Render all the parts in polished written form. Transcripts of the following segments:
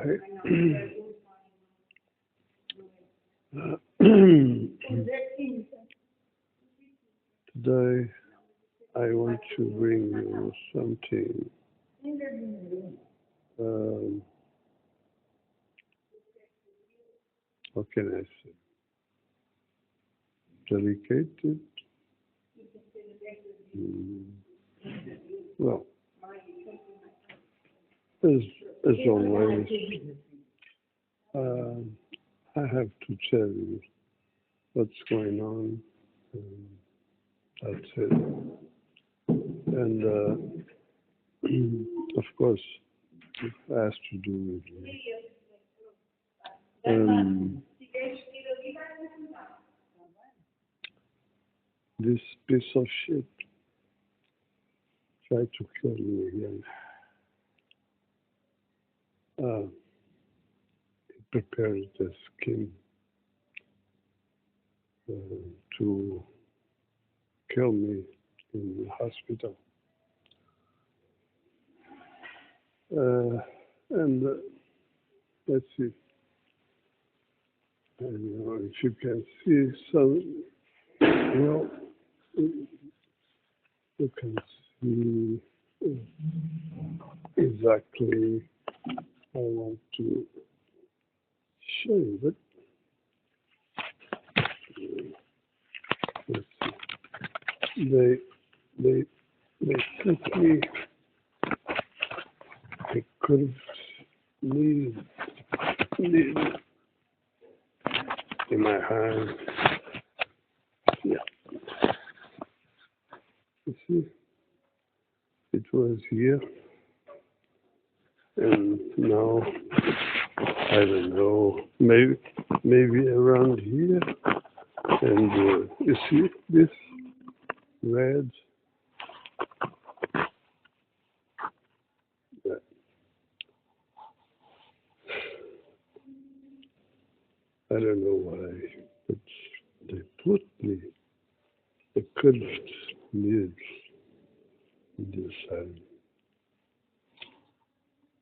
I today I want to bring you something. Um, how can I say? Delicate? Mm, well, as as always, um, I have to tell you what's going on. Um, that's it. And of course, it has to do with me. This piece of shit tried to kill me again. Uh, it prepared the skin uh, to kill me in the hospital. And let's see. And if you can see some, well, you can see exactly. I want to show you, but let's see. They they took me a curved needle in my hand. Yeah, you see, it was here, and now I don't know, maybe around here. And you see this red? Yeah. I don't know why, but they put me a curved needle in this hand.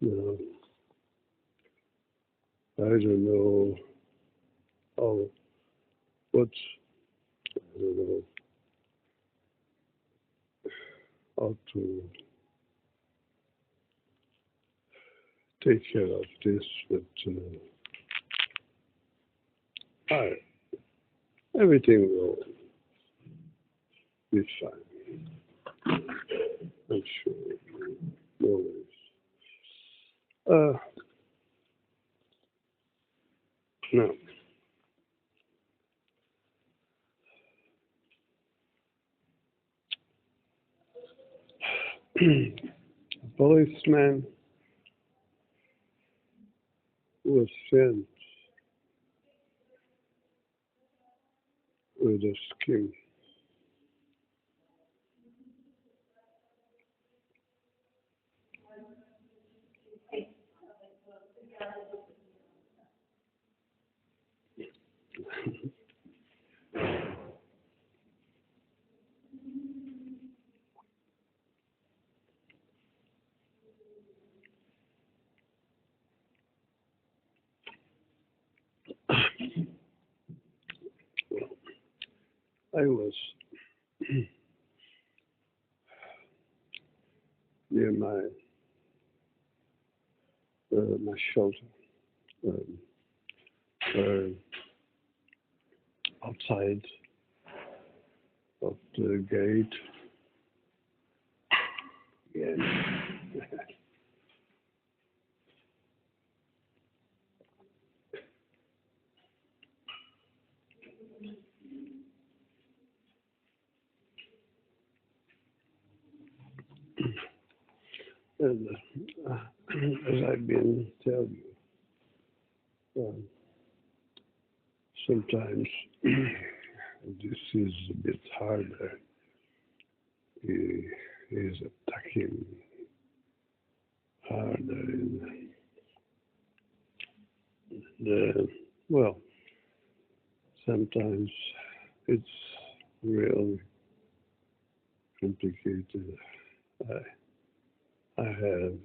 You know, I don't know how, what, I don't know how to take care of this, but everything will be fine. I'm sure. No worries. Uh, no. A policeman was sent with a scheme. I was near my shelter, um, outside of the gate. Again. And as I've been telling you, sometimes this is a bit harder. He is attacking harder in the, well, sometimes it's really complicated. I have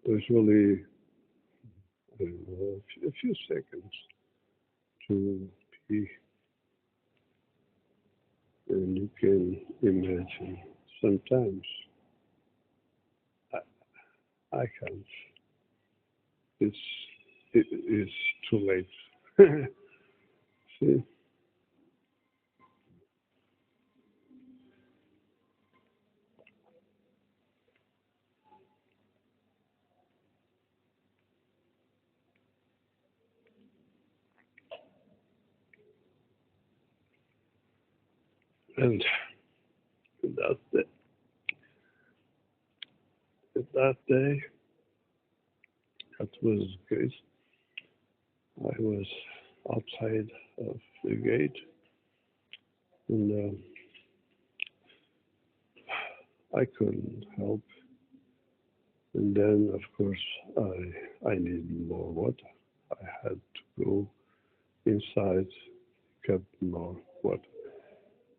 usually I don't know, a few seconds to be, and you can imagine. Sometimes I, I can't. It's it is too late. See, and that day, that day, that was good. I was outside of the gate, and I couldn't help. And then, of course, I needed more water. I had to go inside, get more water.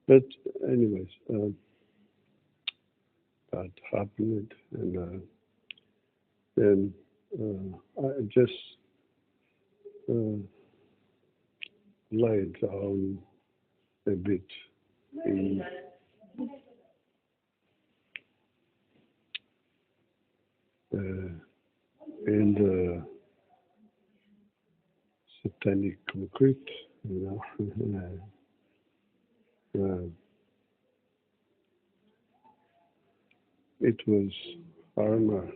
But anyways, that happened, and then I just uh, laid down a bit in uh, in the satanic concrete, you know. uh, it was armor.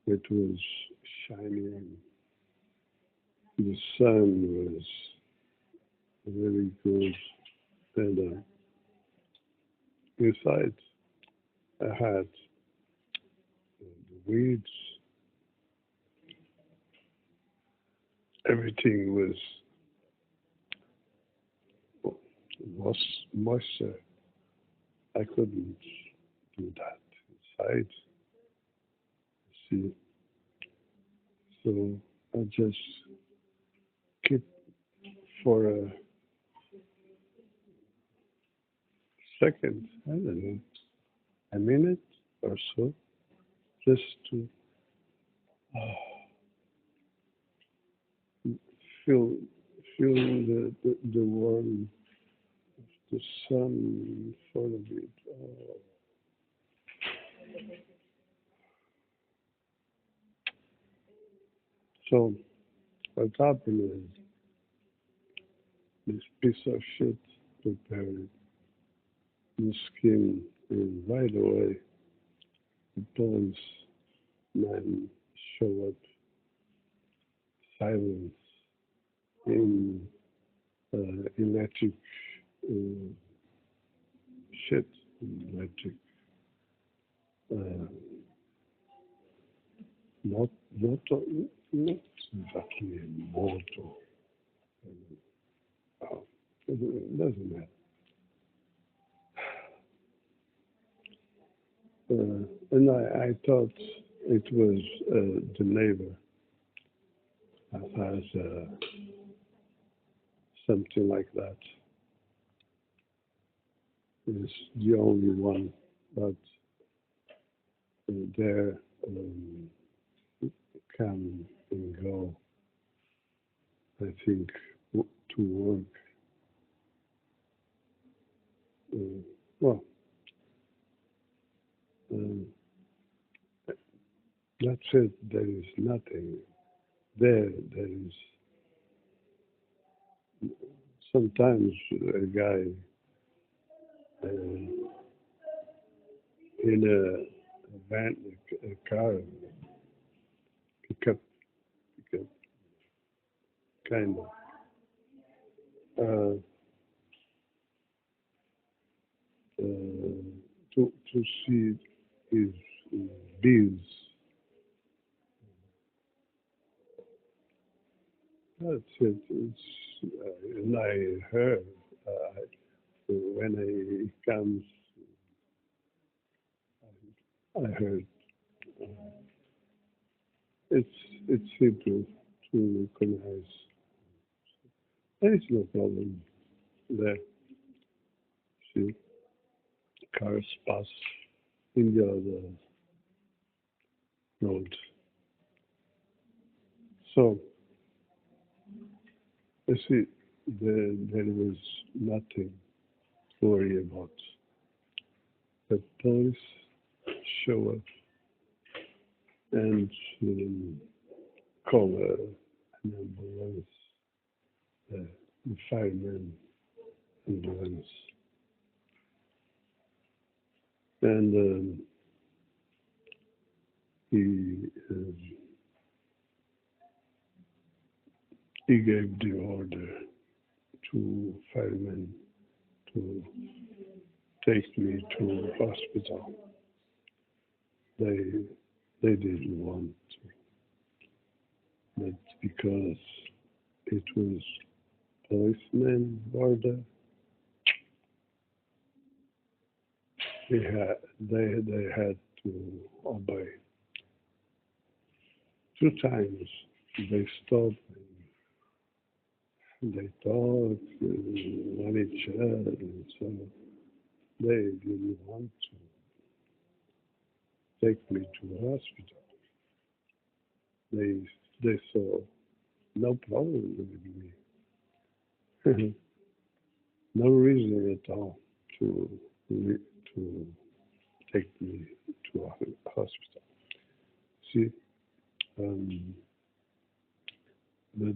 It was shining. The sun was very good, and inside I had the weeds. Everything was moisture. I couldn't do that inside. See, so I just keep for a second, I don't know, a minute or so, just to feel feel the warmth of the sun for a bit. So what happened is this piece of shit prepared the skin, and right away the police man show up, silence in electric uh, shit, electric, uh, not, not, not exactly a motor. Uh, it doesn't matter. And I thought it was the neighbor that has something like that. Is the only one that there come and go. I think to work. Uh, well, um, that's it. There is nothing there. There is sometimes a guy in a van, a car, pickup, pickup kind of. Uh, to see his, his bees. That's it. And I heard when he comes, I heard it's it's simple to recognize. There is no problem there. See, cars pass in the other road. So, you see, there was nothing to worry about. The police show up and call an ambulance, the fireman ambulance. And he, he gave the order to firemen to take me to hospital. They they didn't want to, but because it was policeman order, they had to obey. Two times they stopped and they talked on each other, and so they didn't want to take me to the hospital. They they saw no problem with me, no reason at all to to take me to a hospital. See, um, but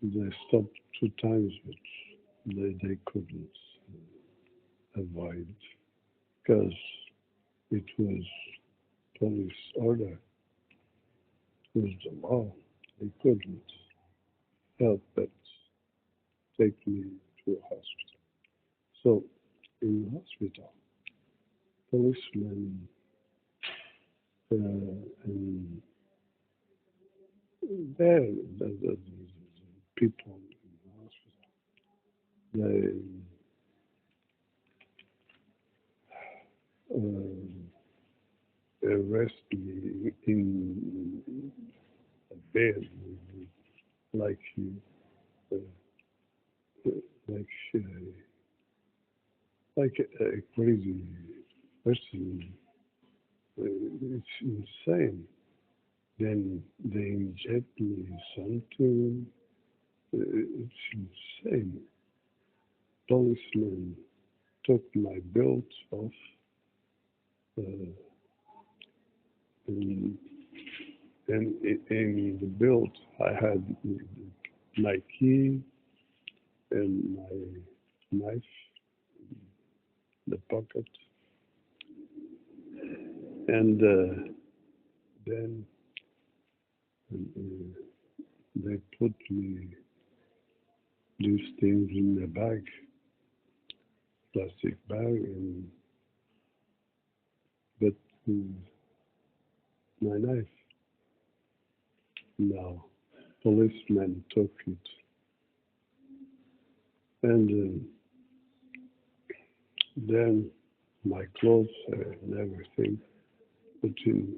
they stopped two times, but they couldn't avoid because it was police order, it was the law. They couldn't help but take me to a hospital. So in the hospital, policemen and there, the people in the hospital, they arrest me in a bed like uh, like uh, like a crazy person. It's insane. Then they inject me something. It's insane. Policeman took my belt off, uh, and, in the belt I had my key and my knife in the pocket, and then they put me these things in a bag, plastic bag, and but my knife. Now, policeman took it, and then my clothes and everything put in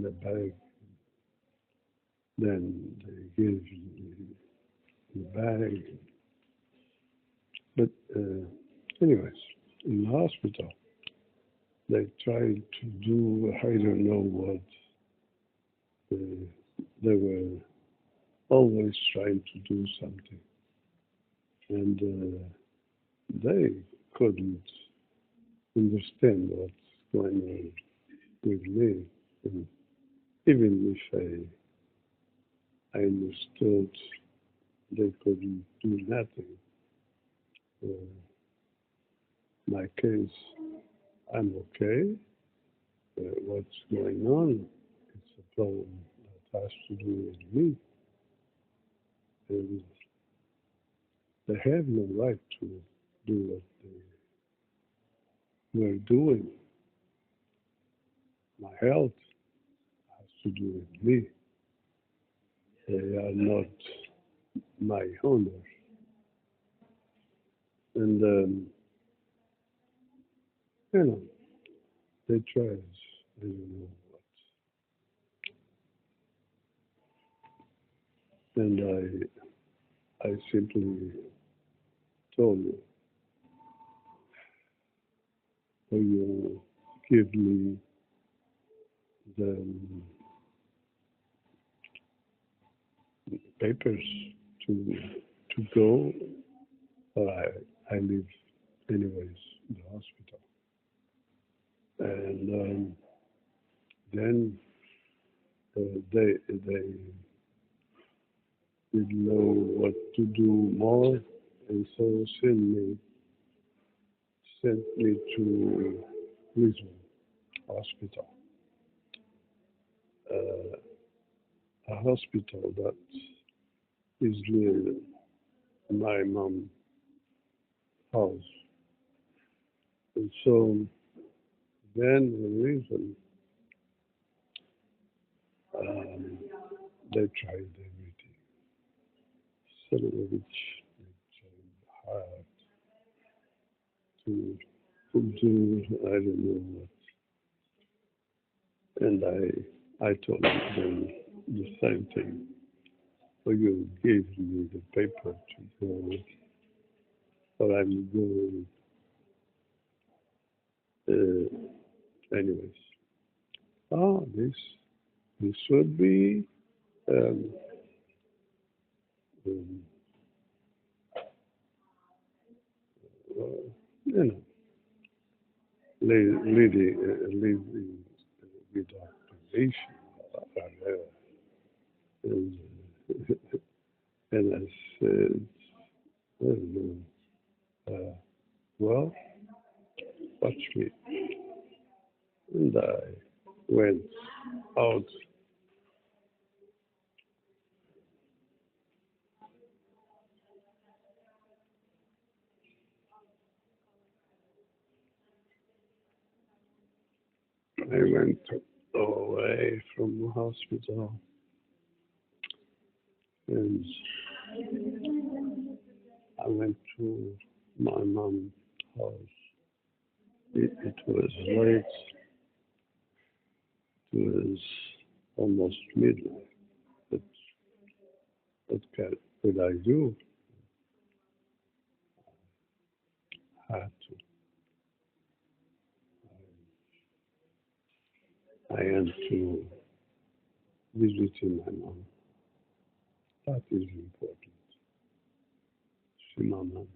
the bag. Then they give the bag. But anyways, in the hospital, they tried to do I don't know what. They were always trying to do something, and they couldn't understand what's going on with me. And even if I understood, they couldn't do nothing. Uh, my case, I'm okay. What's going on? It's a problem that has to do with me, and they have no right to do what they were doing. My health has to do with me. They are not my owners, and you know they tried. I don't know what, and I simply told you, will you give me the papers to go, but I live anyways in the hospital. And then they didn't know what to do more, and so sent me to Lisbon hospital, uh, a hospital that is near my mom's house. And so then in Lisbon, um, they tried everything, some of which hard to do, I don't know what. And I told them the same thing. So you gave me the paper to go, but I'm going anyways. Ah, this would be um, um, you know, leading without permission, whatever. And, and I said, I don't know, well, watch me. And I went out. I went away from the hospital, and I went to my mom's house. It was late. It was almost midnight. But could I do? I had to. I had to visit my mom. That is important. See my mom.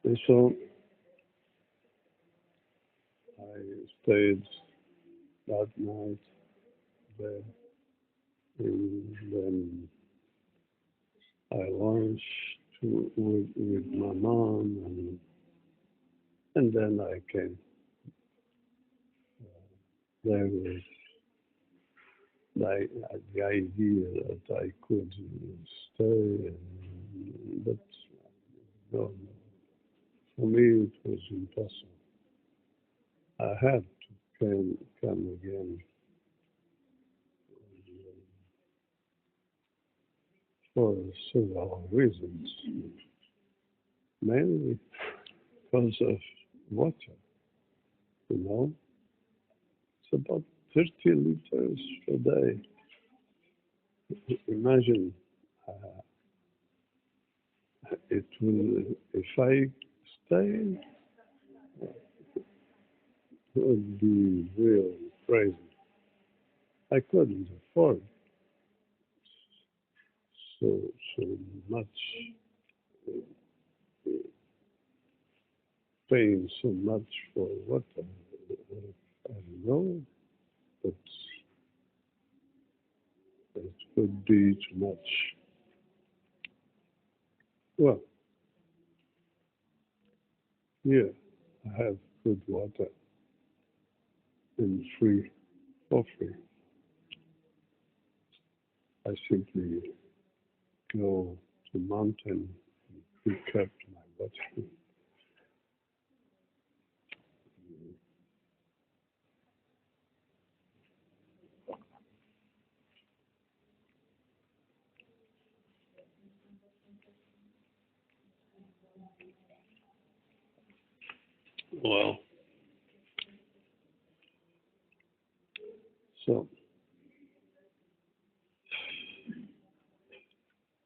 And so I stayed that night there, and then I lunched with my mom, and then I came. There was the idea that I could stay, but no, for me it was impossible. I had to come again for several reasons, mainly because of water. You know, it's about 30 liters a day. Imagine it will, if I stay, it would be real crazy. I couldn't afford so much, paying so much for water. I don't know, but it could be too much. Well, here I have good water and free for free. I simply go to mountain and pick up my water. Well, so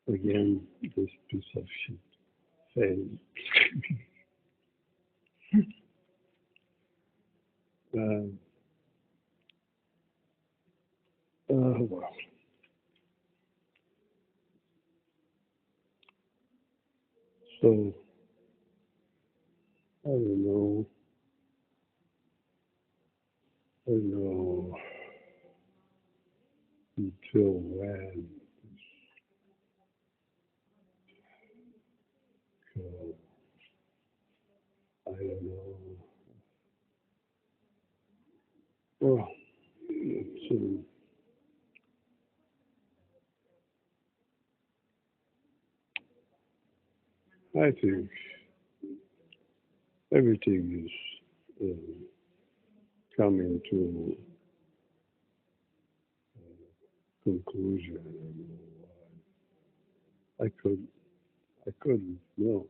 again, this piece of shit failed. uh, Well, so I don't know. I don't know until when. So I don't know. Well, it's, I think everything is coming to conclusion. I don't know why. I couldn't know.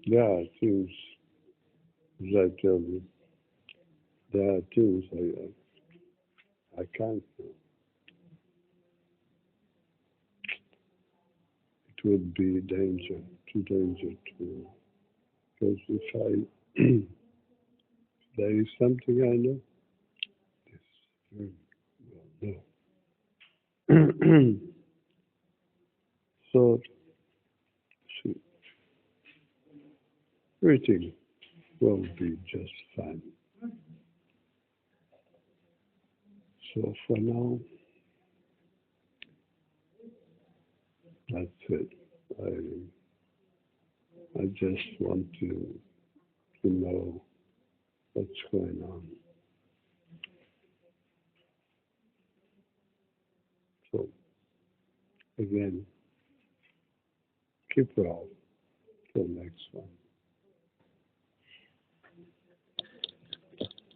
There are things, as I tell you, there are things I can't know. It would be too dangerous to, because if there is something I know, this very well know. So, see, everything will be just fine. So for now, that's it. I just want to know what's going on. So again, keep well till next one.